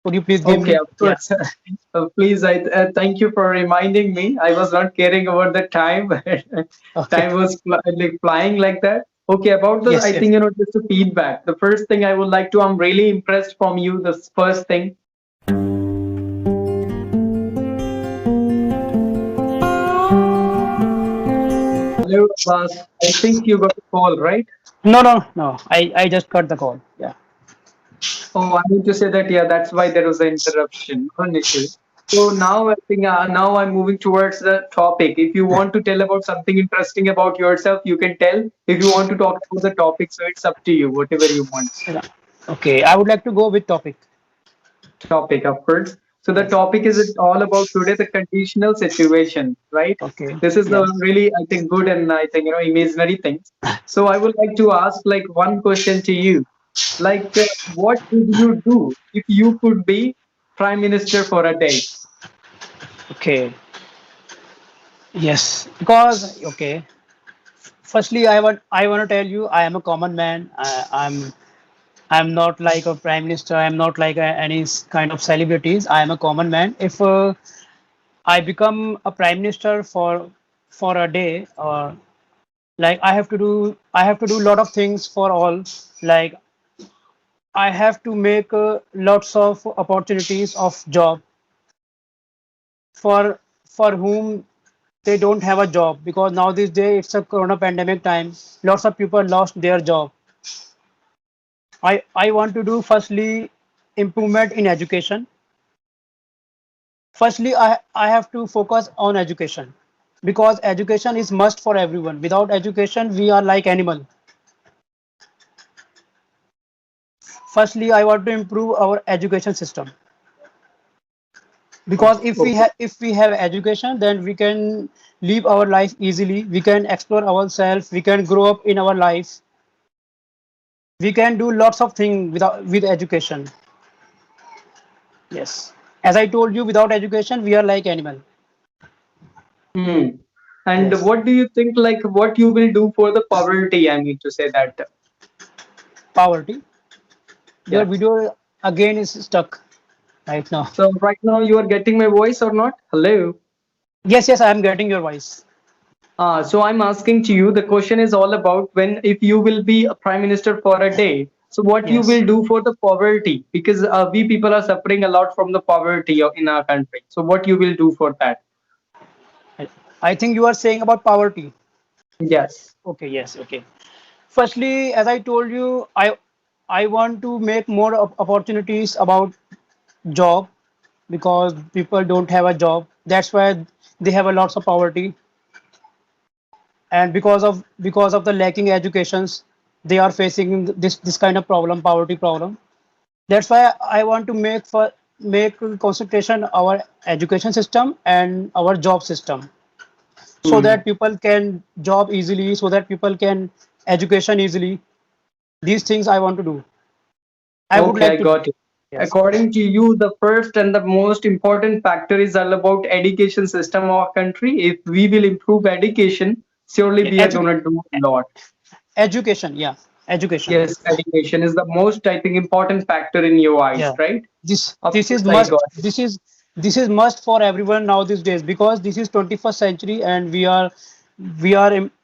Could you please give Okay, me? of Yeah. course. Please, I thank you for reminding me. I was not caring about the time. Okay. Time was like flying like that. Okay, about the, Yes, I yes. think, just the feedback. The first thing I would like to, I'm really impressed from you. The first thing. Hello, Abbas. I think you got a call, right? No, no, no. I just cut the call. Yeah. Oh, I need to say that, yeah, that's why there was an interruption, not an issue. So now I think now I'm moving towards the topic. If you want to tell about something interesting about yourself, you can tell. If you want to talk about the topic, so it's up to you, whatever you want. Yeah. Okay. I would like to go with topic. Topic, of course. So the Yes. topic is all about today the conditional situation, right? Okay. This is the Yes. really, I think, good and I think imaginary things. So I would like to ask like one question to you. Like, what would you do if you could be prime minister for a day? Okay. Yes. Because okay. Firstly, I want to tell you I am a common man. I'm not like a prime minister. I'm not like any kind of celebrities. I am a common man. If I become a prime minister for a day, or like I have to do a lot of things for all. Like I have to make lots of opportunities of job for whom they don't have a job, because now this day it's a corona pandemic time. Lots of people lost their job. I want to do firstly improvement in education. Firstly, I have to focus on education, because education is must for everyone. Without education we are like animal. Firstly, I want to improve our education system, because if we Okay. have if we have education, then we can live our life easily, we can explore ourselves, we can grow up in our life, we can do lots of things with education. Yes, as I told you, without education we are like animal. Hmm. And Yes. what do you think, like, what you will do for the poverty? I need to say that. Poverty. Your Yeah. video again is stuck right now. So right now you are getting my voice or not? Hello. Yes, yes, I am getting your voice. So I'm asking to you, the question is all about when if you will be a prime minister for a day, so what you Yes. will do for the poverty? Because we people are suffering a lot from the poverty in our country. So what you will do for that? I, I think you are saying about poverty. Yes. Okay, yes, okay. Firstly, as I told you, I want to make more opportunities about job, because people don't have a job. That's why they have a lots of poverty, and because of the lacking educations, they are facing this kind of problem, poverty problem. That's why I want to make concentration our education system and our job system, so Hmm. that people can job easily, so that people can education easily. These things I want to do. I would Okay, I like to do. got it. Yes. According to you, the first and the most important factor is all about education system of our country. If we will improve education, surely Yeah, we are gonna do a lot. education. Yeah, education. Yes, education is the most, I think, important factor in your eyes, Yeah. right? This Of this is course, I must. got it. This is must for everyone now these days, because this is 21st century, and we are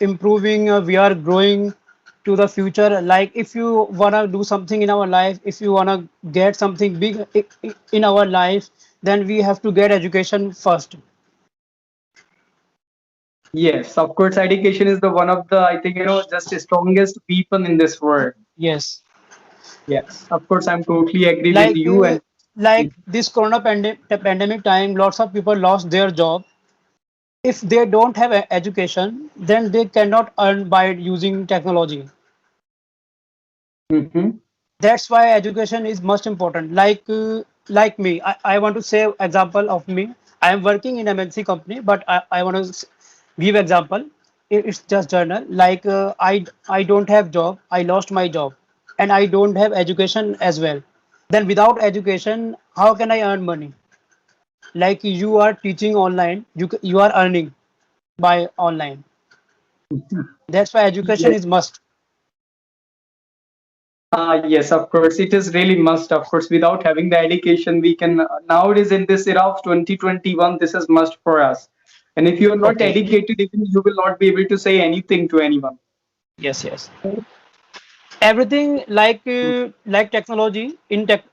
improving. We are growing to the future. Like if you wanna do something in our life, if you wanna get something big in our life, then we have to get education first. Yes, of course, education is the one of the, I think, just the strongest weapon in this world. Yes. Yes, of course, I'm totally agree with Like you. uh, And like this corona pandemic time, lots of people lost their job. If they don't have education, then they cannot earn by using technology. Mhm. That's why education is most important. Like me, I want to say example of me. I am working in MNC company, but I want to give example. It's just journal. Like I don't have job, I lost my job, and I don't have education as well. Then without education, how can I earn money? Like you are teaching online, you are earning by online. That's why education Yes. is must. Yes, of course. It is really must. Of course, without having the education, we can nowadays in this era of 2021, this is must for us. And if you are not Okay. educated, even you will not be able to say anything to anyone. Yes, yes. Everything like technology in tech.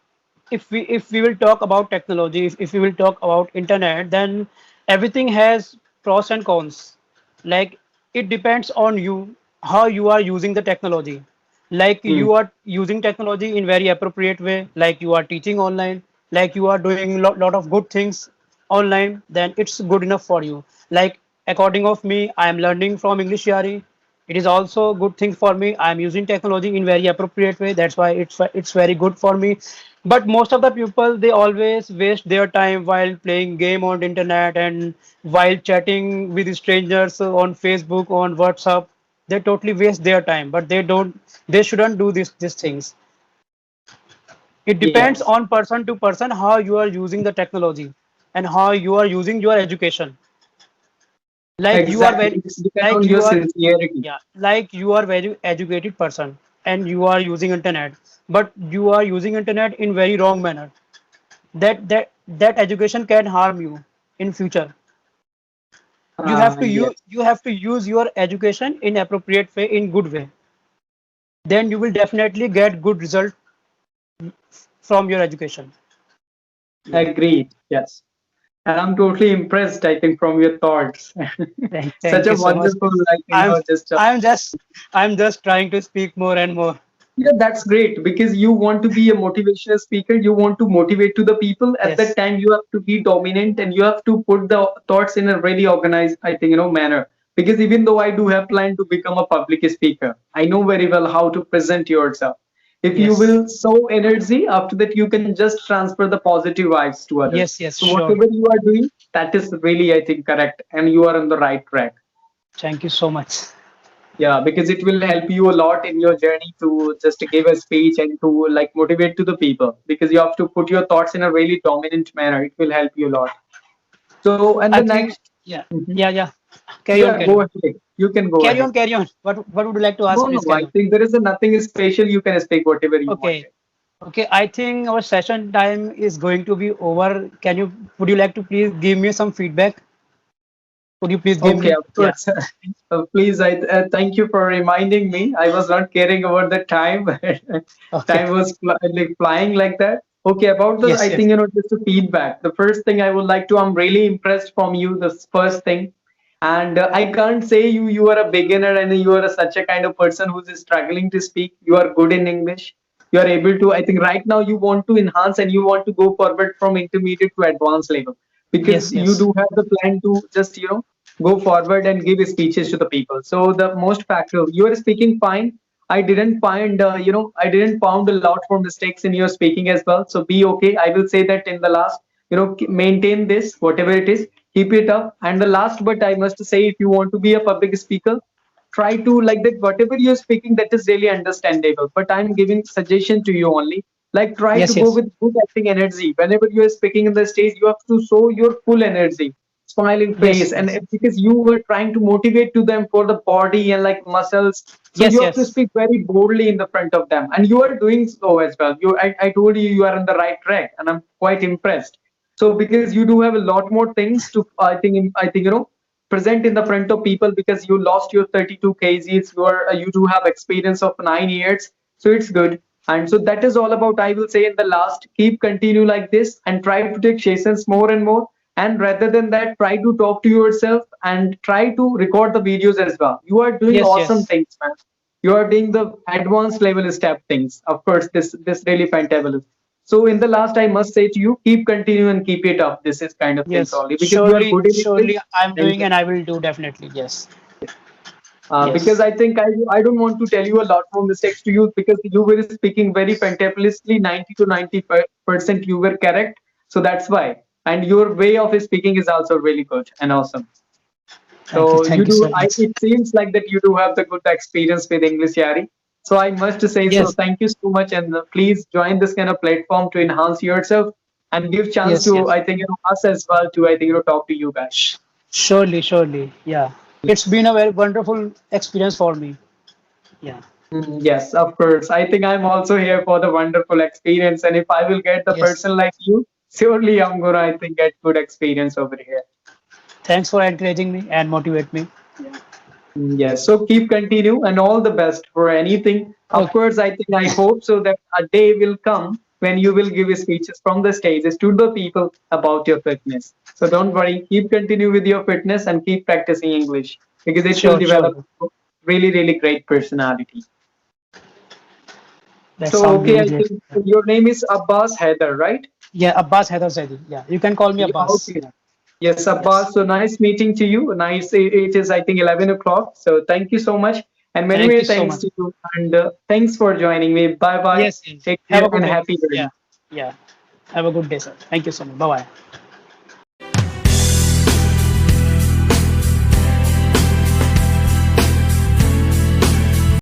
If we will talk about technology, if we will talk about internet, then everything has pros and cons. Like it depends on you how you are using the technology. Like Hmm. you are using technology in very appropriate way, like you are teaching online, like you are doing lot of good things online, then it's good enough for you. Like according of me, I am learning from English Yari. It is also a good thing for me. I am using technology in very appropriate way, that's why it's very good for me. But most of the people, they always waste their time while playing game on the internet and while chatting with strangers on Facebook, on WhatsApp. They totally waste their time, but they shouldn't do these things. It depends Yes, on person to person how you are using the technology and how you are using your education. Like you are exactly. very It's depend like on your you are sincerity. yeah, like you are very educated person and you are using internet, but you are using internet in very wrong manner. That education can harm you in future. Yes, You have to use your education in appropriate way, in good way. Then you will definitely get good result from your education. Yeah. agreed. Yes. And I'm totally impressed, I think, from your thoughts. Such Thank a you so much. wonderful, I'm just I'm just I'm just trying to speak more and more. yeah, that's great because you want to be a motivational speaker. You want to motivate to the people. At that Yes. time, you have to be dominant and you have to put the thoughts in a really organized, I think, manner. Because even though I do have plan to become a public speaker, I know very well how to present yourself. If you Yes. will sow energy, after that you can just transfer the positive vibes to others. Yes. Yes. So Sure. whatever you are doing, that is really, I think, correct, and you are on the right track. Thank you so much. Yeah, because it will help you a lot in your journey to just give a speech and to like motivate to the people because you have to put your thoughts in a really dominant manner. It will help you a lot. So, and the I think next, yeah. Mhm. Yeah. Carry on. Yeah, Carry go on. ahead. You can go Carry ahead. on. Carry on. What would you like to No, ask? no, Please I carry on. think there is a nothing special. You can speak whatever you Okay. wanted. Okay. I think our session time is going to be over. Would you like to please give me some feedback? Would you please give Okay, me? of Yeah. course. Please, I thank you for reminding me. I was not caring about the time. Okay. Time was like flying like that. Okay, about the, Yes. I Yes. think, just the feedback. The first thing I would like to, I'm really impressed from you, this first thing. And I can't say you are a beginner and you are such a kind of person who's struggling to speak. You are good in English. You are able to, I think right now you want to enhance and you want to go forward from intermediate to advanced level because Yes. you Yes. do have the plan to just, go forward and give speeches to the people. So the most factor, you are speaking fine. I didn't found a lot for mistakes in your speaking as well. So be okay. I will say that in the last, maintain this, whatever it is, keep it up. And the last, but I must say, if you want to be a public speaker, try to like that whatever you're speaking that is really understandable. But I'm giving suggestion to you only. Like try to Yes. go Yes. with good acting energy. Whenever you are speaking in the stage, you have to show your full energy smiling face Yes. and Yes. because you were trying to motivate to them for the body and like muscles, so Yes. you have to Yes. speak very boldly in the front of them and you are doing so as well. I told you you are on the right track and I'm quite impressed. So because you do have a lot more things to I think present in the front of people because you lost your 32 kgs, you do have experience of 9 years, so it's good. And so that is all about, I will say in the last, keep continue like this and try to take sessions more and more. And rather than that, try to talk to yourself and try to record the videos as well. You are doing Yes. awesome Yes. things, man. You are doing the advanced level step things. Of course, this really fantabulous. So in the last, I must say to you, keep continue and keep it up. This is kind of things Yes. only because you are Surely. good in English. Surely. I'm And doing, and I will do definitely. Yes. because Yes. I think I don't want to tell you a lot more mistakes to you because you were speaking very fantabulously, 90 to 90% you were correct. So that's why. And your way of speaking is also really good and awesome. Thank you. So you Thank you do, so much. it seems like that you do have the good experience with English, Yari. So I must say so. Yes. Thank you so much, and please join this kind of platform to enhance yourself and give chance Yes. to Yes. I think us as well to I think talk to you guys. Sh- Surely. Surely. Yeah. It's been a very wonderful experience for me. Yeah. Yes, of course. I think I'm also here for the wonderful experience, and if I will get the Yes. person like you, surely I'm gonna, I think, get good experience over here. Thanks for encouraging me and motivate me. Yes, so keep continue and all the best for anything. Of Okay. course, I think I hope so that a day will come when you will give speeches from the stages to the people about your fitness. So don't worry, keep continue with your fitness and keep practicing English because it will Sure, develop sure. really, really great personality. That So, sounds okay, really I great. think your name is Abbas Haider, right? Yeah, Abbas Haider Zaidi. Yeah, you can call me Yeah, Abbas. okay. Yeah. Yes, Yes. Abbas. So nice meeting to you. Nice. It is, I think, 11 o'clock. So thank you so much. And many, Thank you many so thanks much. to you. And thanks for joining me. Bye bye. Yes, yes. Take Have care a good and day. happy Yeah. learning. Yeah. Have a good day, sir. Thank you so much. Bye bye.